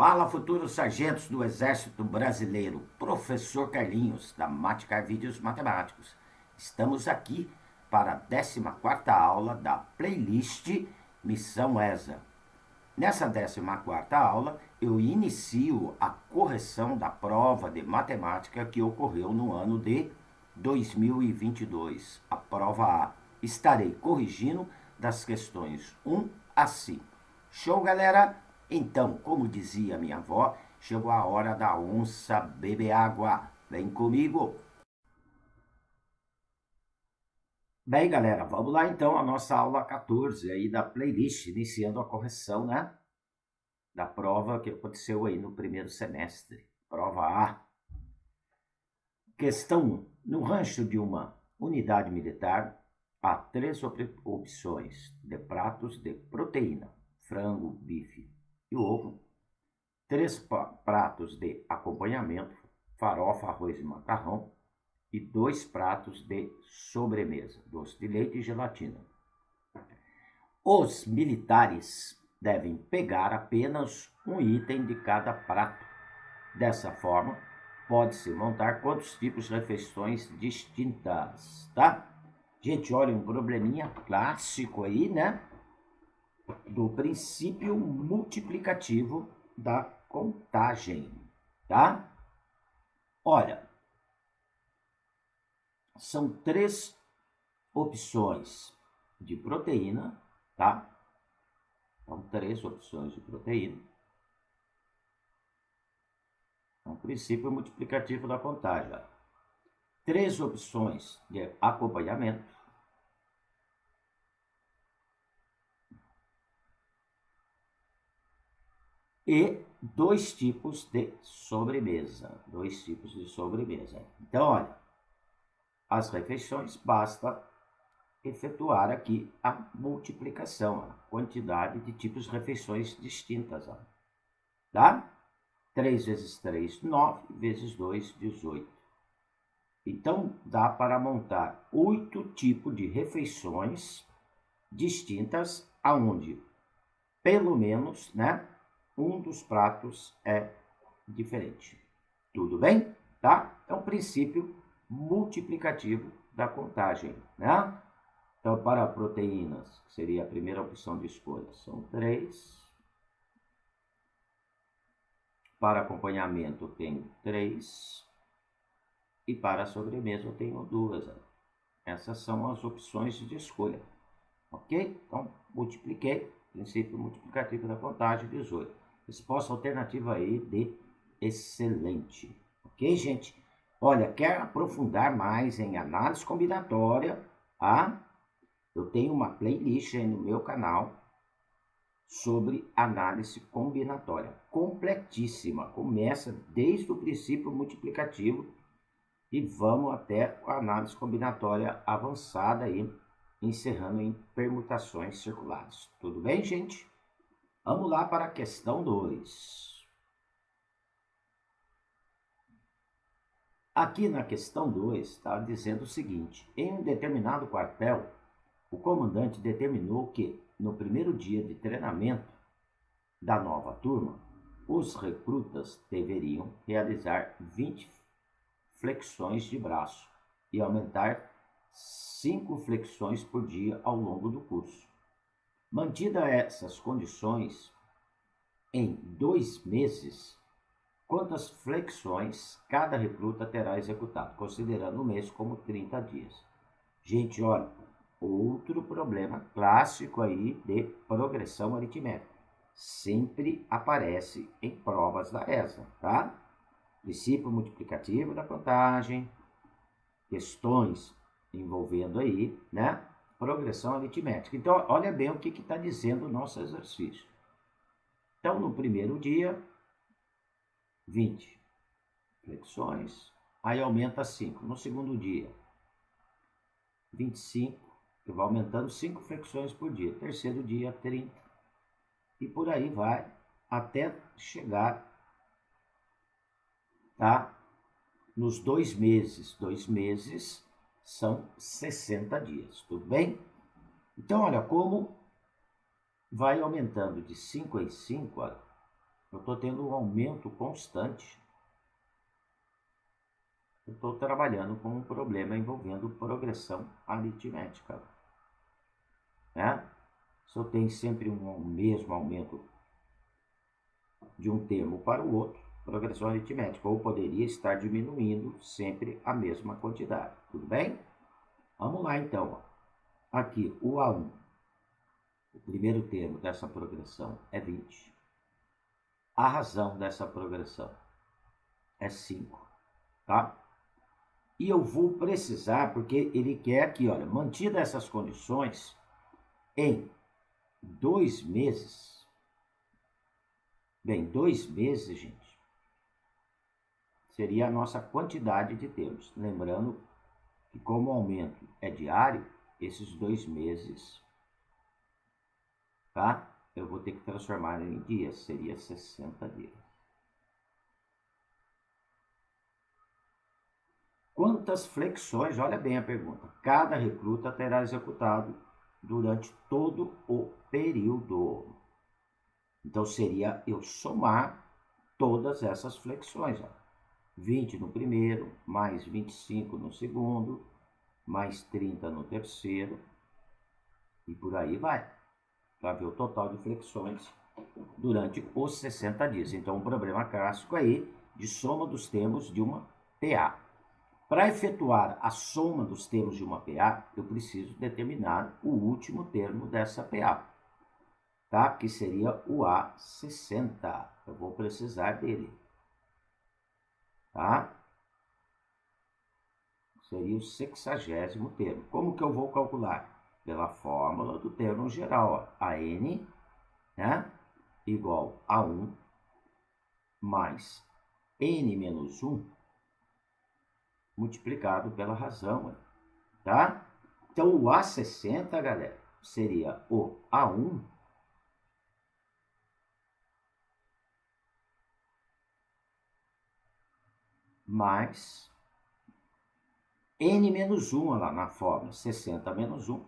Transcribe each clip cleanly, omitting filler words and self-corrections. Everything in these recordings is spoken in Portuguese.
Fala, futuros sargentos do Exército Brasileiro, professor Carlinhos, da Maticar Vídeos Matemáticos. Estamos aqui para a 14ª aula da playlist Missão ESA. Nessa 14ª aula, eu inicio a correção da prova de matemática que ocorreu no ano de 2022, a prova A. Estarei corrigindo das questões 1 a 5. Show, galera? Então, como dizia minha avó, chegou a hora da onça beber água. Vem comigo! Bem, galera, vamos lá então a nossa aula 14 aí da playlist, iniciando a correção, né? Da prova que aconteceu aí no primeiro semestre. Prova A. Questão 1. No rancho de uma unidade militar, há 3 opções de pratos de proteína: frango, bife e ovo, 3 pratos de acompanhamento, farofa, arroz e macarrão, e 2 pratos de sobremesa, doce de leite e gelatina. Os militares devem pegar apenas um item de cada prato. Dessa forma, pode-se montar quantos tipos de refeições distintas, tá? Gente, olha, um probleminha clássico aí, né? Do princípio multiplicativo da contagem, tá? Olha, são 3 opções de proteína, tá? São 3 opções de proteína. É um princípio multiplicativo da contagem. 3 opções de acompanhamento. E 2 tipos de sobremesa. 2 tipos de sobremesa. Então, olha, as refeições, basta efetuar aqui a multiplicação, a quantidade de tipos de refeições distintas. Ó. Tá? 3 vezes 3, 9, vezes 2, 18. Então, dá para montar 8 tipos de refeições distintas, aonde, pelo menos, né, um dos pratos é diferente. Tudo bem? Tá? É um princípio multiplicativo da contagem, né? Então, para proteínas, que seria a primeira opção de escolha, são 3. Para acompanhamento, eu tenho 3. E para sobremesa, eu tenho 2. Essas são as opções de escolha. Ok? Então, multipliquei. Princípio multiplicativo da contagem, 18. Resposta alternativa aí de excelente. Ok, gente? Olha, quer aprofundar mais em análise combinatória? Ah, eu tenho uma playlist aí no meu canal sobre análise combinatória. Completíssima. Começa desde o princípio multiplicativo e vamos até a análise combinatória avançada aí, encerrando em permutações circulares. Tudo bem, gente? Vamos lá para a questão 2. Aqui na questão 2 está dizendo o seguinte: em um determinado quartel, o comandante determinou que, no primeiro dia de treinamento da nova turma, os recrutas deveriam realizar 20 flexões de braço e aumentar 5 flexões por dia ao longo do curso. Mantida essas condições, em 2 meses, quantas flexões cada recruta terá executado, considerando o mês como 30 dias? Gente, olha, outro problema clássico aí de progressão aritmética. Sempre aparece em provas da ESA, tá? Princípio multiplicativo da contagem, questões envolvendo aí, né? Progressão aritmética. Então, olha bem o que está dizendo o nosso exercício. Então, no primeiro dia, 20 flexões, aí aumenta 5. No segundo dia, 25, que vai aumentando 5 flexões por dia. Terceiro dia, 30. E por aí vai, até chegar, tá? Nos 2 meses. 2 meses são 60 dias, tudo bem? Então, olha como vai aumentando de 5 em 5, olha, Eu estou tendo um aumento constante. Eu estou trabalhando com um problema envolvendo progressão aritmética. Né? Se eu tenho sempre um mesmo aumento de um termo para o outro, progressão aritmética, ou poderia estar diminuindo sempre a mesma quantidade. Tudo bem? Vamos lá então. Aqui, o A1, o primeiro termo dessa progressão é 20. A razão dessa progressão é 5, tá? E eu vou precisar, porque ele quer aqui, olha, mantida essas condições, em 2 meses. Bem, 2 meses, gente, seria a nossa quantidade de termos. Lembrando que como o aumento é diário, esses 2 meses, tá? Eu vou ter que transformar em dias, seria 60 dias. Quantas flexões, olha bem a pergunta, cada recruta terá executado durante todo o período? Então, seria eu somar todas essas flexões. Ó. 20 no primeiro, mais 25 no segundo, mais 30 no terceiro, e por aí vai, para ver o total de flexões durante os 60 dias. Então, o problema clássico aí de soma dos termos de uma PA. Para efetuar a soma dos termos de uma PA, eu preciso determinar o último termo dessa PA, tá? Que seria o A60. Eu vou precisar dele, tá? Seria o 60º termo. Como que eu vou calcular? Pela fórmula do termo geral, ó. AN, né? Igual a 1 mais N menos 1 multiplicado pela razão, tá? Então, o A60, galera, seria o A1 mais N menos 1, lá na fórmula, 60 menos 1,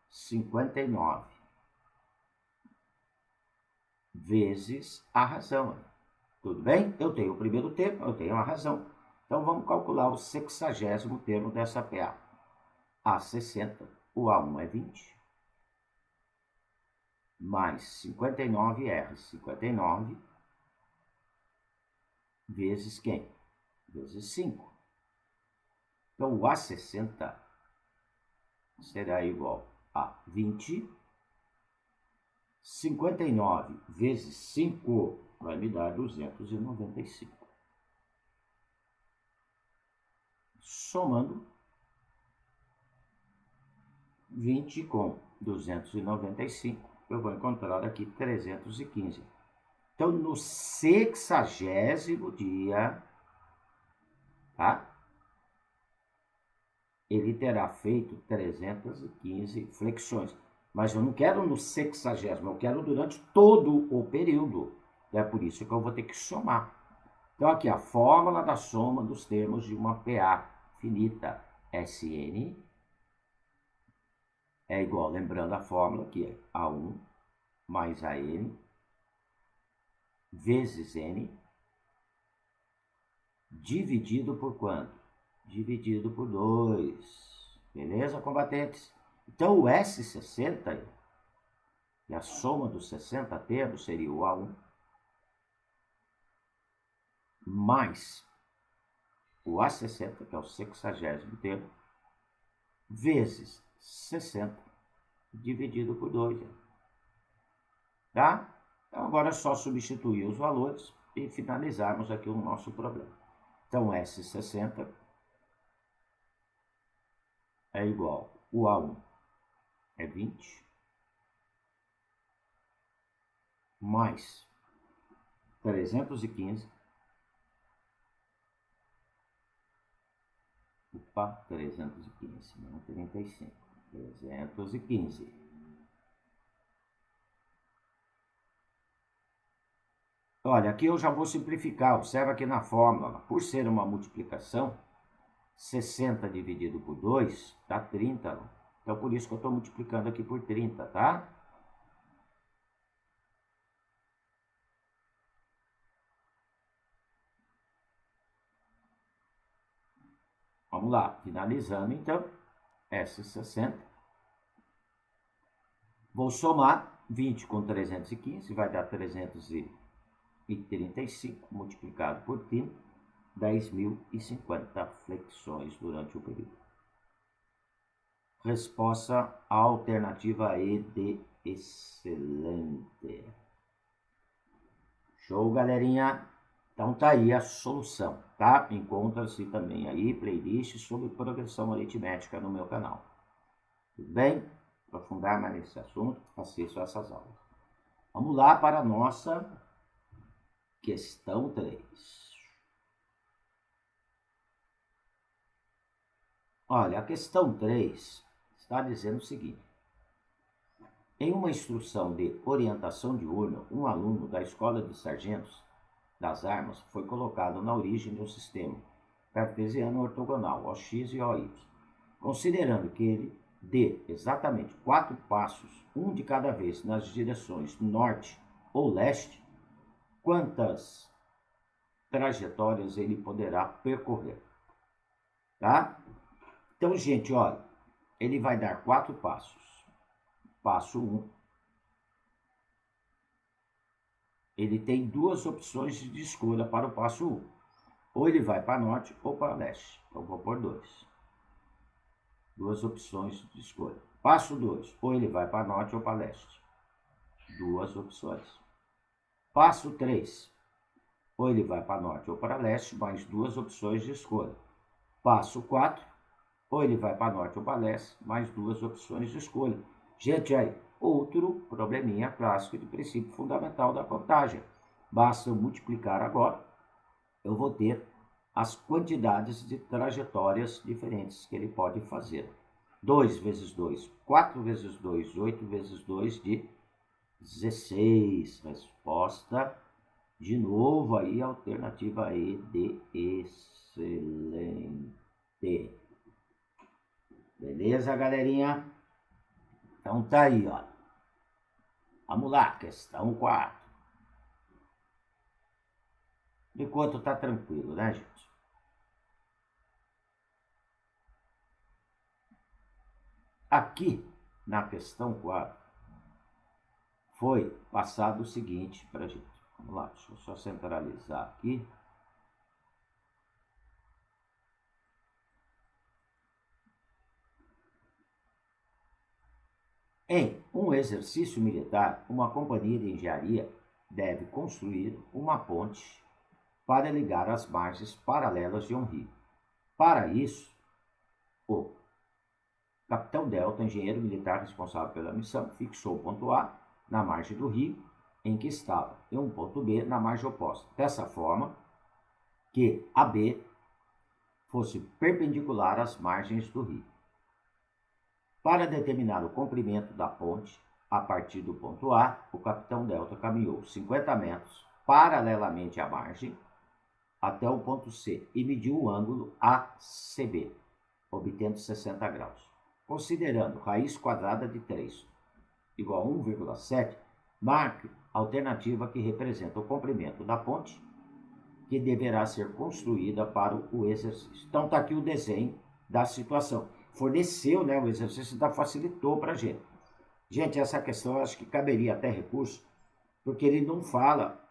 59, vezes a razão. Tudo bem? Eu tenho o primeiro termo, eu tenho a razão. Então, vamos calcular o 60º termo dessa PA. A60, o A1 é 20, mais 59R, 59, vezes quem? Vezes 5. Então, o A60 será igual a 20, 59 vezes 5 vai me dar 295. Somando 20 com 295, eu vou encontrar aqui 315. Então, no 60º dia, tá? Ele terá feito 315 flexões. Mas eu não quero no 60º, eu quero durante todo o período. É por isso que eu vou ter que somar. Então, aqui a fórmula da soma dos termos de uma PA finita. SN é igual, lembrando a fórmula que é A1 mais AN vezes N dividido por quanto? Dividido por 2. Beleza, combatentes? Então, o S60, e a soma dos 60 termos seria o A1 mais o A60, que é o 60º termo, vezes 60 dividido por 2. Tá? Então, agora é só substituir os valores e finalizarmos aqui o nosso problema. Então, S60 é igual, o A1 é 20, mais 315, opa, 315, não 35, 315. Olha, aqui eu já vou simplificar, observa aqui na fórmula, por ser uma multiplicação, 60 dividido por 2 dá 30. Então, por isso que eu estou multiplicando aqui por 30, tá? Vamos lá, finalizando então, S60. Vou somar 20 com 315, vai dar 335 multiplicado por 30, 10.050 flexões durante o período. Resposta alternativa E de excelente. Show, galerinha? Então tá aí a solução, tá? Encontra-se também aí playlist sobre progressão aritmética no meu canal. Tudo bem? Aprofundar mais nesse assunto, assisto essas aulas. Vamos lá para a nossa questão 3. Olha, a questão 3 está dizendo o seguinte. Em uma instrução de orientação diurna, um aluno da Escola de Sargentos das Armas foi colocado na origem de um sistema cartesiano ortogonal, OX e OY, considerando que ele dê exatamente 4 passos, um de cada vez, nas direções norte ou leste, quantas trajetórias ele poderá percorrer, tá? Então, gente, olha, ele vai dar 4 passos. Passo 1. Ele tem 2 opções de escolha para o passo 1. Ou ele vai para norte ou para leste. Então, vou pôr 2. 2 opções de escolha. Passo 2. Ou ele vai para norte ou para leste. 2 opções. Passo 3. Ou ele vai para norte ou para leste, mais 2 opções de escolha. Passo 4. Ou ele vai para norte ou para leste, mais 2 opções de escolha. Gente, aí, outro probleminha clássico de princípio fundamental da contagem. Basta eu multiplicar agora, eu vou ter as quantidades de trajetórias diferentes que ele pode fazer. 2 vezes 2, 4 vezes 2, 8 vezes 2 de 16. Resposta, de novo aí, alternativa E de excelente. Beleza, galerinha? Então tá aí, ó. Vamos lá, questão 4. Enquanto tá tranquilo, né, gente? Aqui, na questão 4, foi passado o seguinte pra gente. Vamos lá, deixa eu só centralizar aqui. Em um exercício militar, uma companhia de engenharia deve construir uma ponte para ligar as margens paralelas de um rio. Para isso, o capitão Delta, engenheiro militar responsável pela missão, fixou o ponto A na margem do rio em que estava e um ponto B na margem oposta, dessa forma que a B fosse perpendicular às margens do rio. Para determinar o comprimento da ponte, a partir do ponto A, o capitão Delta caminhou 50 metros paralelamente à margem até o ponto C e mediu o ângulo ACB, obtendo 60 graus. Considerando raiz quadrada de 3 igual a 1,7, marque a alternativa que representa o comprimento da ponte que deverá ser construída para o exercício. Então está aqui o desenho da situação. Forneceu, né, o exercício, ainda facilitou para a gente. Gente, essa questão eu acho que caberia até recurso, porque ele não fala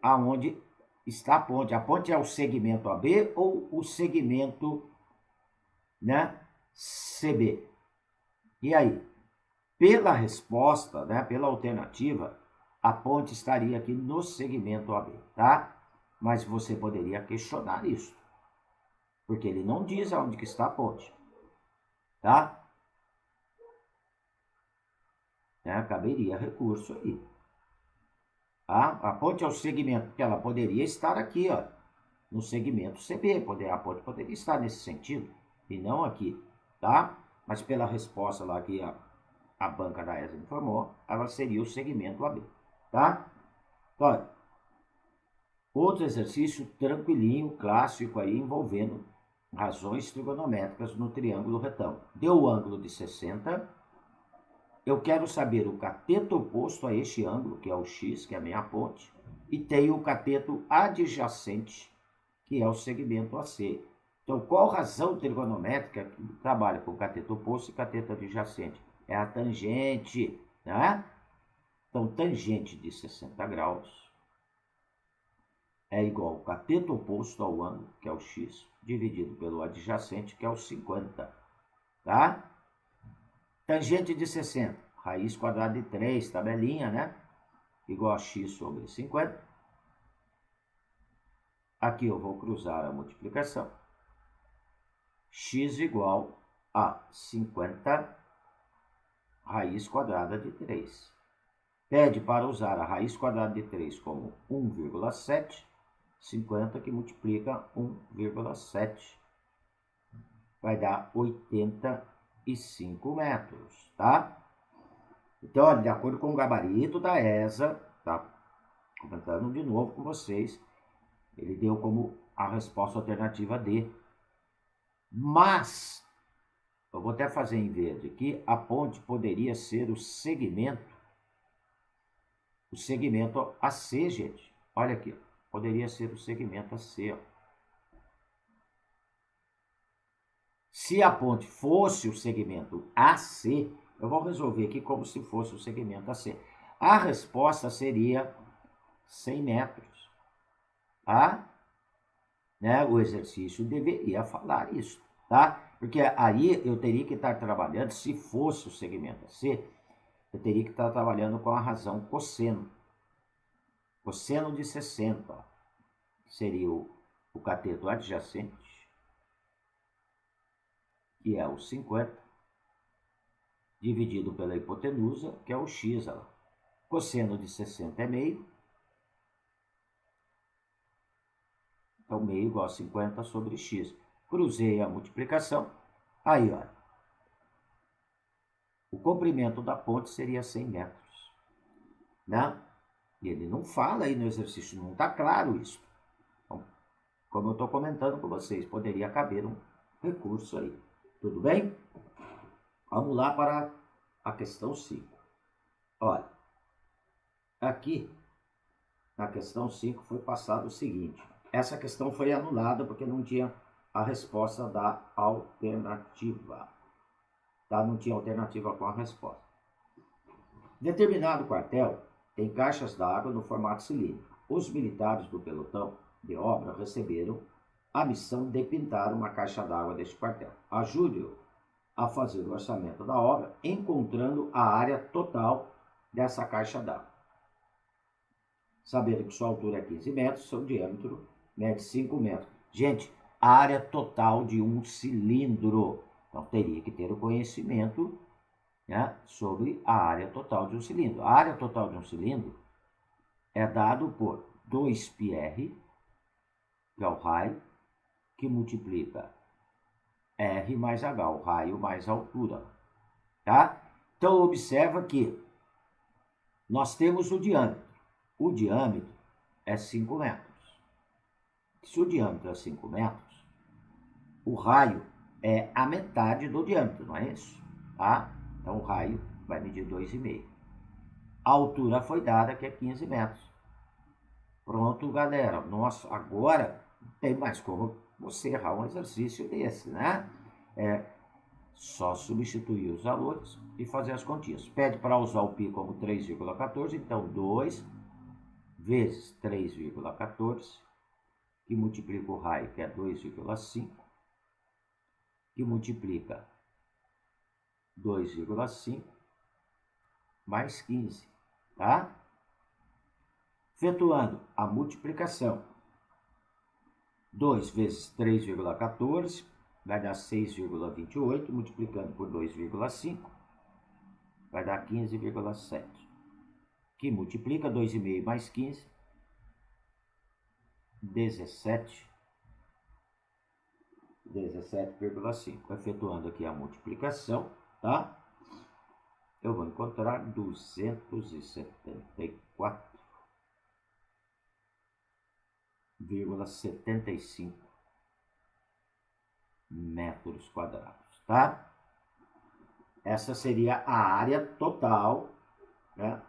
aonde está a ponte. A ponte é o segmento AB ou o segmento, né, CB. E aí, pela resposta, né, pela alternativa, a ponte estaria aqui no segmento AB, tá? Mas você poderia questionar isso, porque ele não diz aonde que está a ponte. Tá? Caberia recurso aí. Tá? A ponte é o segmento que ela poderia estar aqui, ó, no segmento CB. A ponte poderia estar nesse sentido e não aqui, tá? Mas pela resposta lá que a banca da ESA informou, ela seria o segmento AB, tá? Olha, outro exercício tranquilinho, clássico aí, envolvendo razões trigonométricas no triângulo retângulo. Deu o ângulo de 60. Eu quero saber o cateto oposto a este ângulo, que é o X, que é a minha ponte, e tenho o cateto adjacente, que é o segmento AC. Então, qual razão trigonométrica que trabalha com cateto oposto e cateto adjacente? É a tangente, né? Então, tangente de 60 graus é igual ao cateto oposto ao ângulo, que é o x, dividido pelo adjacente, que é o 50, tá? Tangente de 60, raiz quadrada de 3, tabelinha, né? Igual a x sobre 50. Aqui eu vou cruzar a multiplicação. X igual a 50 raiz quadrada de 3. Pede para usar a raiz quadrada de 3 como 1,7, 50 que multiplica 1,7. Vai dar 85 metros, tá? Então, olha, de acordo com o gabarito da ESA, tá? Comentando de novo com vocês, ele deu como a resposta alternativa D. Mas, eu vou até fazer em verde aqui, a ponte poderia ser o segmento AC, gente. Olha aqui, poderia ser o segmento AC, ó. Se a ponte fosse o segmento AC, eu vou resolver aqui como se fosse o segmento AC. A resposta seria 100 metros, tá? Né? O exercício deveria falar isso, tá? Porque aí eu teria que estar trabalhando, se fosse o segmento AC, eu teria que estar trabalhando com a razão cosseno. Cosseno de 60 seria o cateto adjacente, que é o 50, dividido pela hipotenusa, que é o x. Ó. Cosseno de 60 é meio. Então, meio igual a 50 sobre x. Cruzei a multiplicação. Aí, olha. O comprimento da ponte seria 100 metros. Né? E ele não fala aí no exercício, não está claro isso. Então, como eu estou comentando com vocês, poderia caber um recurso aí. Tudo bem? Vamos lá para a questão 5. Olha, aqui na questão 5 foi passado o seguinte. Essa questão foi anulada porque não tinha a resposta da alternativa. Tá? Não tinha alternativa com a resposta. Determinado quartel tem caixas d'água no formato cilíndrico. Os militares do pelotão de obra receberam a missão de pintar uma caixa d'água deste quartel. Ajude-o a fazer o orçamento da obra, encontrando a área total dessa caixa d'água. Sabendo que sua altura é 15 metros, seu diâmetro mede 5 metros. Gente, área total de um cilindro. Então, teria que ter o conhecimento, né, sobre a área total de um cilindro. A área total de um cilindro é dado por 2πr, que é o raio, que multiplica R mais H, o raio mais a altura. Tá? Então, observa que nós temos o diâmetro. O diâmetro é 5 metros. Se o diâmetro é 5 metros, o raio é a metade do diâmetro, não é isso? Tá? Então, o raio vai medir 2,5. A altura foi dada, que é 15 metros. Pronto, galera. Nossa, agora não tem mais como você errar um exercício desse, né? É só substituir os valores e fazer as continhas. Pede para usar o π como 3,14, então 2 vezes 3,14, que multiplica o raio, que é 2,5, que multiplica 2,5 mais 15, tá? Efetuando a multiplicação, 2 vezes 3,14 vai dar 6,28, multiplicando por 2,5 vai dar 15,7, que multiplica 2,5 mais 15, 17,5. Efetuando aqui a multiplicação, tá? Eu vou encontrar 274,75 metros quadrados, tá? Essa seria a área total, né,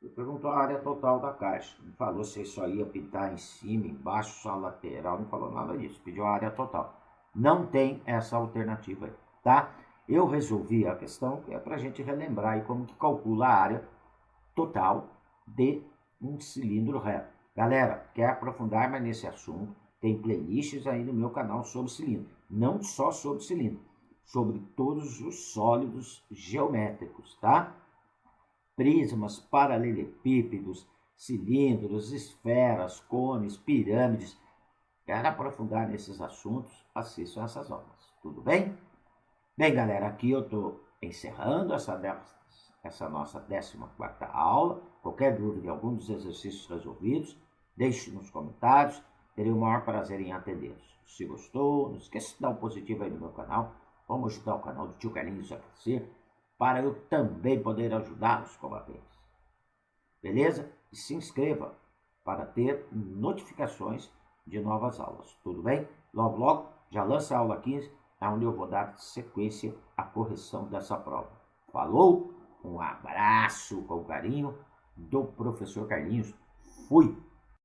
Ele perguntou a área total da caixa. Não falou se só ia pintar em cima, embaixo, só lateral. Não falou nada disso. Pediu a área total. Não tem essa alternativa aí, tá? Eu resolvi a questão que é para a gente relembrar aí como que calcula a área total de um cilindro reto. Galera, quer aprofundar mais nesse assunto? Tem playlists aí no meu canal sobre cilindro. Não só sobre cilindro, sobre todos os sólidos geométricos, tá? Prismas, paralelepípedos, cilindros, esferas, cones, pirâmides. Quer aprofundar nesses assuntos? Assistam essas aulas. Tudo bem? Bem, galera, aqui eu estou encerrando essa nossa 14ª aula. Qualquer dúvida em algum dos exercícios resolvidos, deixe nos comentários. Terei o maior prazer em atendê-los. Se gostou, não esqueça de dar um positivo aí no meu canal. Vamos ajudar o canal do Tio Carlinhos a crescer, para eu também poder ajudar os combatentes. Beleza? E se inscreva para ter notificações de novas aulas. Tudo bem? Logo, logo, já lança a aula 15, onde eu vou dar sequência à correção dessa prova. Falou? Um abraço com carinho do professor Carlinhos. Fui!